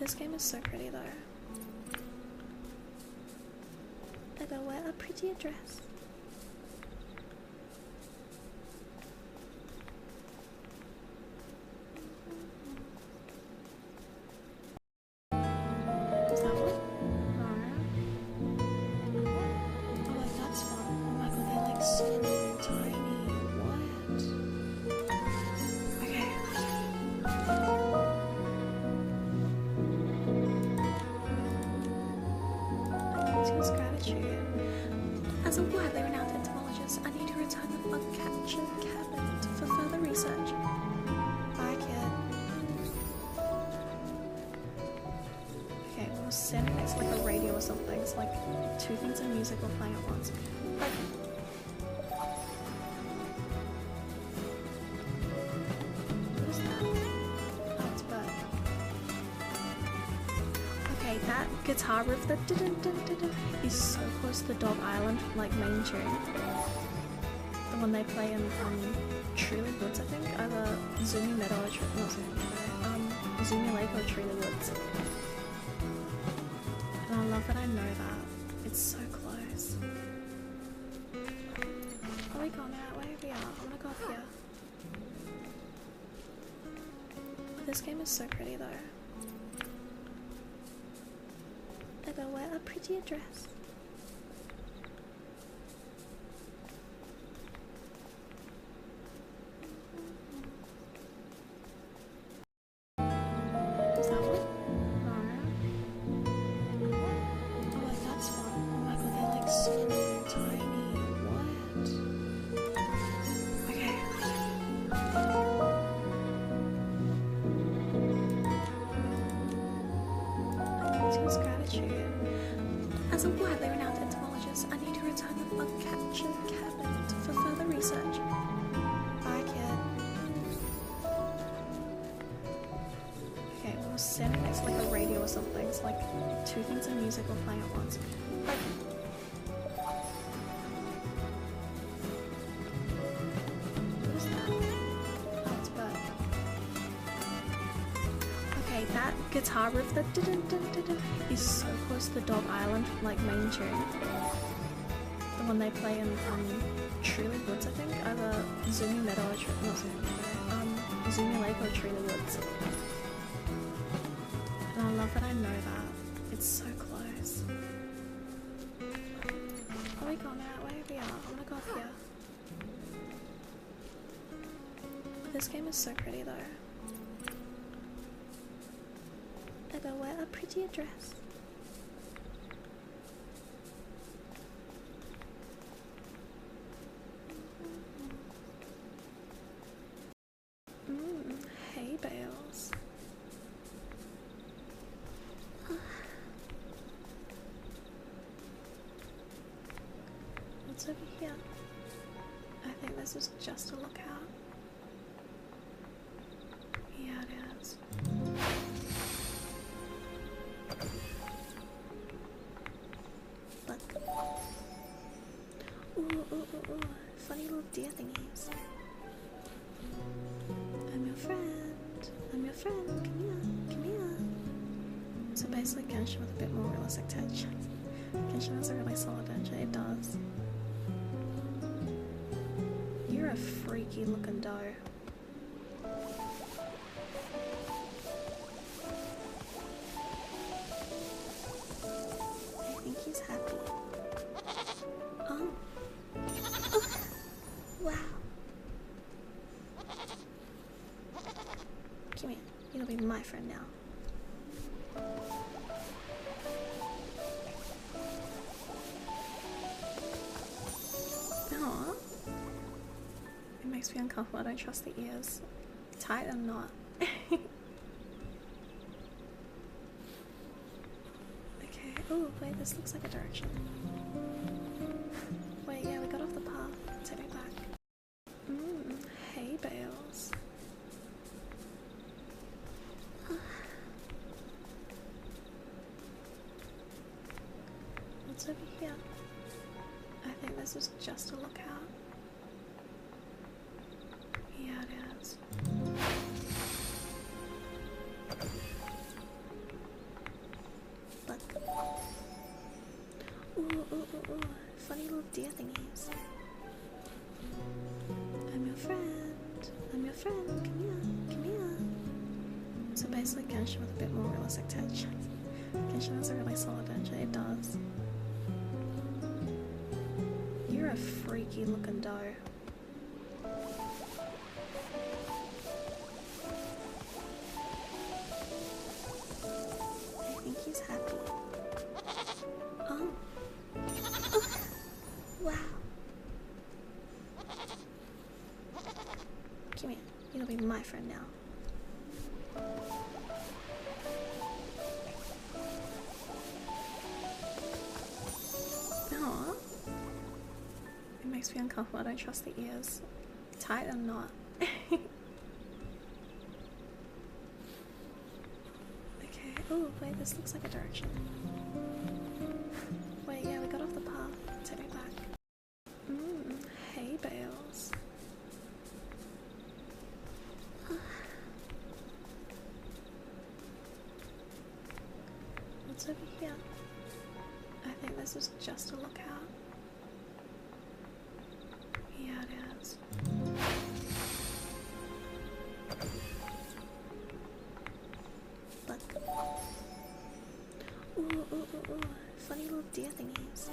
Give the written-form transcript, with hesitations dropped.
This game is so pretty though. I gotta wear a prettier dress. Is that one? No. Oh wait, that's fun. Oh my god, they're like so tiny. What? Okay. Continuous gratitude. As a widely renowned entomologist, I need to return the bug catcher cabinet for further research. Bye, kid. Okay, we were standing next to like a radio or something, so like two things of music were playing at once. Like, what is that? Oh, it's a bird. Okay, that guitar riff that is so close to Dog Island, like main tune. The one they play in Truly Woods, I think. Either Zoomy Meadow or not Zoomy Meadow, Zoomy Lake or Truly Woods. And I love that I know that. It's so close. Are we going that way? We are. I'm gonna go up here. This game is so pretty though. I gotta wear a prettier dress. Is that one? No. Oh wait, that's fun. Oh my god, they're like so tiny. What? Okay. Continuous gratitude. As a widely renowned entomologist, I need to return the bug catcher cabinet for further research. Bye, kid. Okay, we were standing next to like a radio or something, so like two things of music were playing at once. Like, what is that? Oh, it's a bird. Okay, that guitar riff that is so close to Dog Island, like main tune. The one they play in Truly Woods, I think. Either Zoomy Meadow or not Zoomy Meadow, Zoomy Lake or Truly Woods. And I love that I know that. It's so close. Are we going that way? We are. I'm gonna go up here. This game is so pretty though. I gotta wear a prettier dress. Hay bales. What's over here? I think this is just a lookout. Yeah, it is. Look. Ooh. Funny little deer thingies. I'm your friend. I'm your friend. Come here. Come here. So basically Genshin with a bit more realistic touch. Genshin has a really solid engine. It does. You're a freaky looking doe. I think he's happy. Oh. Wow. Come here. You're gonna be my friend now. Aww. It makes me uncomfortable. I don't trust the ears. Tight or not. Okay. Oh, wait, this looks like a direction. Wait, yeah, we got off the path. Take me back. Hay bales. What's over here? I think this is just a lookout. Yeah, it is. funny little deer thingies. I'm your friend. I'm your friend. Come here. Come here. So basically, Genshin with a bit more realistic touch. Genshin has a really solid engine. It does. You're a freaky looking doe. I think he's happy. Oh. Oh. Wow. Come here. You're gonna be my friend now. Aww. It makes me uncomfortable. I don't trust the ears. Tight or not. Okay. Oh, wait, this looks like a direction. Wait, yeah, we got off the path. Take me back. Hay bales. What's over here? I think this is just a lookout. Yeah, it is. Look. Ooh, ooh, ooh, ooh. Funny little deer thingies.